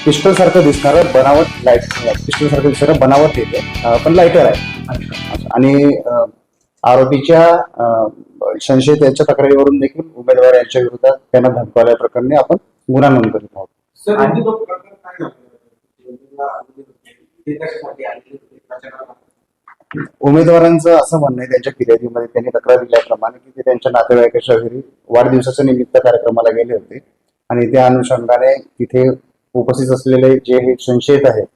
Pistol सारखं दिसणारं बनावट pistol सारखं दिसणारं बनावट येते, पण लायटर आहे. आणि आरोपीच्या संशयित यांच्या तक्रारीवरून देखील उमेदवार यांच्या विरोधात त्यांना धमकावल्या प्रकरणी आपण गुन्हा नोंद करीत आहोत. सर, आणखी तो प्रकार काय झाला? ते कशासाठी आलेले होते? प्रचाराला? उमेदवारांचं असं म्हणणं आहे त्यांच्या फिर्यादीमध्ये त्यांनी तक्रार दिल्याप्रमाणे की ते त्यांच्या नातेवाईकाच्या घरी वाढदिवसाच्या निमित्त कार्यक्रमाला गेले होते आणि त्या अनुषंगाने तिथे उपस्थित असलेले जे हे संशयित आहेत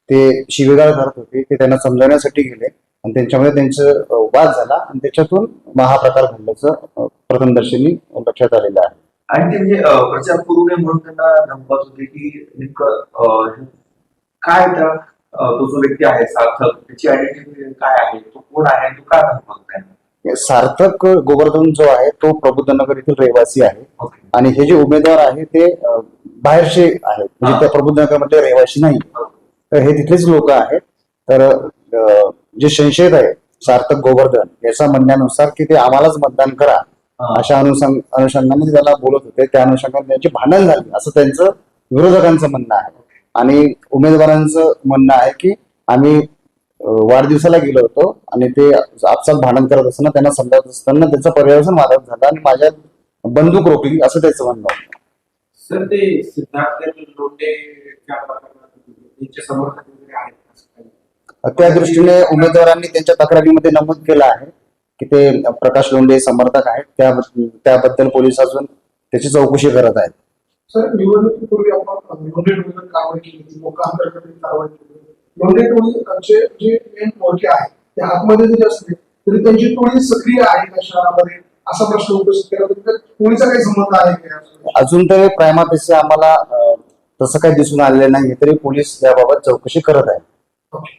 ते शिवीगाळ करत होते. ते त्यांना समजावण्यासाठी गेले आणि त्यांच्यामध्ये त्यांचं वाद झाला आणि त्याच्यातून हा प्रकार घडल्याचं प्रथमदर्शनी लक्षात आलेलं आहे. आणि ते म्हणजे प्रचार करू नये म्हणून त्यांना धमकावत होते की नेमकं काय त्या तो जो व्यक्ती आहे सार्थक, त्याची आयडेंटिटी काय आहे, तो कोण आहे, तो का धमकावत आहे? सार्थक गोवर्धन जो आहे तो प्रबुद्धनगर येथील रहिवासी आहे ओके. आणि हे जे उमेदवार आहे ते बाहेरचे आहेत, म्हणजे त्या प्रबुद्धनगरमध्ये रहिवासी नाही. तर हे तिथलेच लोक आहेत. तर जे संशयित आहे सार्थक गोवर्धन याच्या म्हणण्यानुसार की ते आम्हालाच मतदान करा अशा अनुषंगाने ते त्याला बोलत होते. त्या अनुषंगाने त्यांची भांडण झाली असं त्यांचं विरोधकांचं म्हणणं आहे. आणि उमेदवारांचं म्हणणं आहे की आम्ही वाढदिवसाला गेलो होतो आणि ते आपसात भांडण करत असताना त्यांना समजावत असताना त्याचं पर्यावरण वादक झालं आणि माझ्या बंदूक रोखली असं त्याचं म्हणणं होतं. सर, ते सिद्धार्थ लोंढे त्या प्रकरणात त्यांचे समर्थक वगैरे आहेत असं काही? त्या दृष्टीने उमेदवारांनी त्यांच्या तक्रारीमध्ये नमूद केलं आहे की ते प्रकाश लोंढे समर्थक आहेत. त्याबद्दल पोलीस अजून त्याची चौकशी करत आहेत. सर, निवडणुकीपूर्वी आपण लोंढे टोळीवर कारवाई केली होती, लोकांतर्गत कारवाई केली होती. लोंढे टोळीचे जे मेन मोर्चे आहेत ते आतमध्ये जरी असले तरी त्यांची टोळी सक्रिय आहे का शहरामध्ये असा प्रश्न उपस्थित केला होता. टोळीचा काही संबंध आहे का? अजून तरी प्रायमा फेसी आम्हाला तसं काही दिसून आलेलं नाही, तरी पोलीस याबाबत चौकशी करत आहेत. ओके.